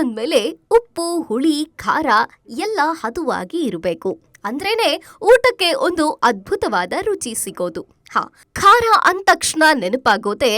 ಅಂದ್ಮೇಲೆ ಉಪ್ಪು, ಹುಳಿ, ಖಾರ ಎಲ್ಲ ಹದವಾಗಿ ಇರಬೇಕು. ಅಂದ್ರೇನೆ ಊಟಕ್ಕೆ ಒಂದು ಅದ್ಭುತವಾದ ರುಚಿ ಸಿಗೋದು. ಖಾರ ಅಂದ ತಕ್ಷಣ ನೆನಪಾಗೋದೆ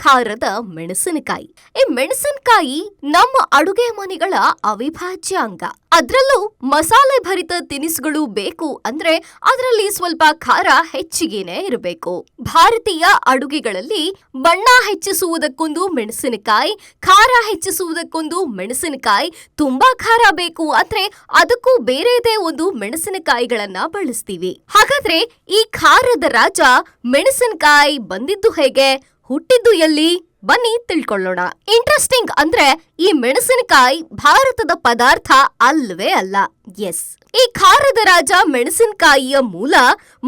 ಖಾರದ ಮೆಣಸಿನಕಾಯಿ. ಈ ಮೆಣಸಿನಕಾಯಿ ನಮ್ಮ ಅಡುಗೆ ಮನೆಗಳ ಅವಿಭಾಜ್ಯ ಅಂಗ. ಅದ್ರಲ್ಲೂ ಮಸಾಲೆ ಭರಿತ ತಿನಿಸುಗಳು ಬೇಕು ಅಂದ್ರೆ ಅದರಲ್ಲಿ ಸ್ವಲ್ಪ ಖಾರ ಹೆಚ್ಚಿಗೆನೆ ಇರಬೇಕು. ಭಾರತೀಯ ಅಡುಗೆಗಳಲ್ಲಿ ಬಣ್ಣ ಹೆಚ್ಚಿಸುವುದಕ್ಕೊಂದು ಮೆಣಸಿನಕಾಯಿ, ಖಾರ ಹೆಚ್ಚಿಸುವುದಕ್ಕೊಂದು ಮೆಣಸಿನಕಾಯಿ, ತುಂಬಾ ಖಾರ ಬೇಕು ಅಂದ್ರೆ ಅದಕ್ಕೂ ಬೇರೆದೇ ಒಂದು ಮೆಣಸಿನಕಾಯಿಗಳನ್ನ ಬಳಸ್ತೀವಿ. ಹಾಗಾದ್ರೆ ಈ ಖಾರದ ರಾಜ ಮೆಣಸಿನಕಾಯಿ ಬಂದಿದ್ದು ಹೇಗೆ, ಹುಟ್ಟಿದ್ದು ಎಲ್ಲಿ? ಬನ್ನಿ ತಿಳ್ಕೊಳ್ಳೋಣ. ಇಂಟ್ರೆಸ್ಟಿಂಗ್ ಅಂದ್ರೆ ಈ ಮೆಣಸಿನಕಾಯಿ ಭಾರತದ ಪದಾರ್ಥ ಅಲ್ವೇ ಅಲ್ಲ. ಎಸ್, ಈ ಖಾರದ ರಾಜ ಮೆಣಸಿನಕಾಯಿಯ ಮೂಲ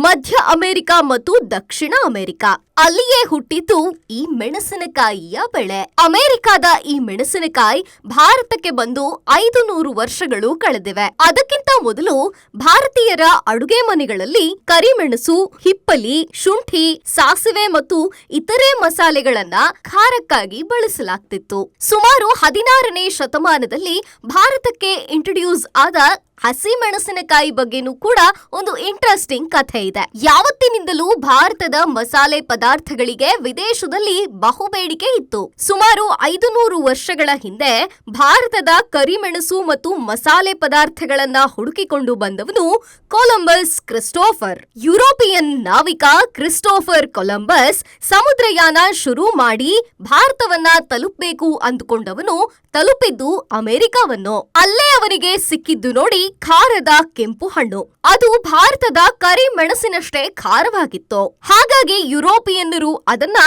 ಮಧ್ಯ ಅಮೆರಿಕ ಮತ್ತು ದಕ್ಷಿಣ ಅಮೆರಿಕ. ಅಲ್ಲಿಯೇ ಹುಟ್ಟಿದ್ದು ಈ ಮೆಣಸಿನಕಾಯಿಯ ಬೆಳೆ. ಅಮೆರಿಕದ ಈ ಮೆಣಸಿನಕಾಯಿ ಭಾರತಕ್ಕೆ ಬಂದು 500 ವರ್ಷಗಳು ಕಳೆದಿವೆ. ಅದಕ್ಕಿಂತ ಮೊದಲು ಭಾರತೀಯರ ಅಡುಗೆ ಮನೆಗಳಲ್ಲಿ ಕರಿಮೆಣಸು, ಹಿಪ್ಪಲಿ, ಶುಂಠಿ, ಸಾಸಿವೆ ಮತ್ತು ಇತರೆ ಮಸಾಲೆಗಳನ್ನ ಖಾರಕ್ಕಾಗಿ ಬಳಸಲಾಗ್ತಿತ್ತು. ಸುಮಾರು 16ನೇ ಶತಮಾನದಲ್ಲಿ ಭಾರತಕ್ಕೆ ಇಂಟ್ರೊಡ್ಯೂಸ್ ಆದ ಹಸಿ ಮೆಣಸಿನಕಾಯಿ ಬಗ್ಗೆನೂ ಕೂಡ ಒಂದು ಇಂಟ್ರೆಸ್ಟಿಂಗ್ ಕಥೆ ಇದೆ. ಯಾವತ್ತಿನಿಂದಲೂ ಭಾರತದ ಮಸಾಲೆ ಪದಾರ್ಥಗಳಿಗೆ ವಿದೇಶದಲ್ಲಿ ಬಹುಬೇಡಿಕೆ ಇತ್ತು. ಸುಮಾರು 500 ವರ್ಷಗಳ ಹಿಂದೆ ಭಾರತದ ಕರಿಮೆಣಸು ಮತ್ತು ಮಸಾಲೆ ಪದಾರ್ಥಗಳನ್ನ ಹುಡುಕಿಕೊಂಡು ಬಂದವನು ಕೊಲಂಬಸ್ ಕ್ರಿಸ್ಟೋಫರ್. ಯುರೋಪಿಯನ್ ನಾವಿಕ ಕ್ರಿಸ್ಟೋಫರ್ ಕೊಲಂಬಸ್ ಸಮುದ್ರಯಾನ ಶುರು ಮಾಡಿ ಭಾರತವನ್ನ ತಲುಪಬೇಕು ಅಂದುಕೊಂಡವನು ತಲುಪಿದ್ದು ಅಮೆರಿಕವನ್ನು. ಅಲ್ಲೇ ಅವನಿಗೆ ಸಿಕ್ಕಿದ್ದು ನೋಡಿ ಖಾರದ ಕೆಂಪು ಹಣ್ಣು. ಅದು ಭಾರತದ ಕರಿಮೆಣಸಿನಷ್ಟೇ ಖಾರವಾಗಿತ್ತು. ಹಾಗಾಗಿ ಯುರೋಪಿಯನ್ನರು ಅದನ್ನ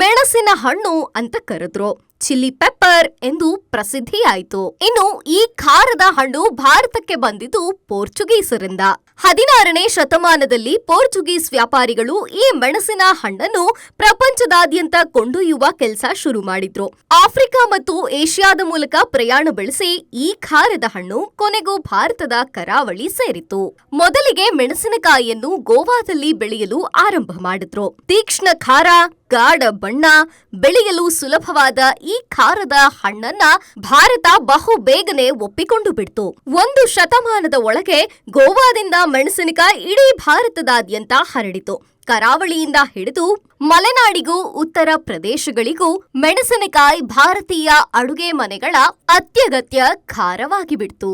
ಮೆಣಸಿನ ಹಣ್ಣು ಅಂತ ಕರೆದ್ರು. ಚಿಲ್ಲಿ ಪೆಪ್ಪರ್ ಎಂದು ಪ್ರಸಿದ್ಧಿಯಾಯಿತು. ಇನ್ನು ಈ ಖಾರದ ಹಣ್ಣು ಭಾರತಕ್ಕೆ ಬಂದಿದ್ದು ಪೋರ್ಚುಗೀಸರಿಂದ. 16ನೇ ಶತಮಾನದಲ್ಲಿ ಪೋರ್ಚುಗೀಸ್ ವ್ಯಾಪಾರಿಗಳು ಈ ಮೆಣಸಿನ ಹಣ್ಣನ್ನು ಪ್ರಪಂಚದಾದ್ಯಂತ ಕೊಂಡೊಯ್ಯುವ ಕೆಲಸ ಶುರು ಮಾಡಿದ್ರು. ಆಫ್ರಿಕಾ ಮತ್ತು ಏಷ್ಯಾದ ಮೂಲಕ ಪ್ರಯಾಣ ಬೆಳೆಸಿ ಈ ಖಾರದ ಹಣ್ಣು ಕೊನೆಗೂ ಭಾರತದ ಕರಾವಳಿ ಸೇರಿತು. ಮೊದಲಿಗೆ ಮೆಣಸಿನಕಾಯಿಯನ್ನು ಗೋವಾದಲ್ಲಿ ಬೆಳೆಯಲು ಆರಂಭ ಮಾಡಿದ್ರು. ತೀಕ್ಷ್ಣ ಖಾರ, ಗಾಢ ಬಣ್ಣ, ಬೆಳೆಯಲು ಸುಲಭವಾದ ಈ ಖಾರದ ಹಣ್ಣನ್ನ ಭಾರತ ಬಹು ಬೇಗನೆ ಒಪ್ಪಿಕೊಂಡು ಬಿಡ್ತು. 1 ಶತಮಾನದ ಒಳಗೆ ಗೋವಾದಿಂದ ಮೆಣಸಿನಕಾಯಿ ಇಡೀ ಭಾರತದಾದ್ಯಂತ ಹರಡಿತು. ಕರಾವಳಿಯಿಂದ ಹಿಡಿದು ಮಲೆನಾಡಿಗೂ ಉತ್ತರ ಪ್ರದೇಶಗಳಿಗೂ ಮೆಣಸಿನಕಾಯಿ ಭಾರತೀಯ ಅಡುಗೆ ಮನೆಗಳ ಅತ್ಯಗತ್ಯ ಖಾರವಾಗಿ ಬಿಡ್ತು.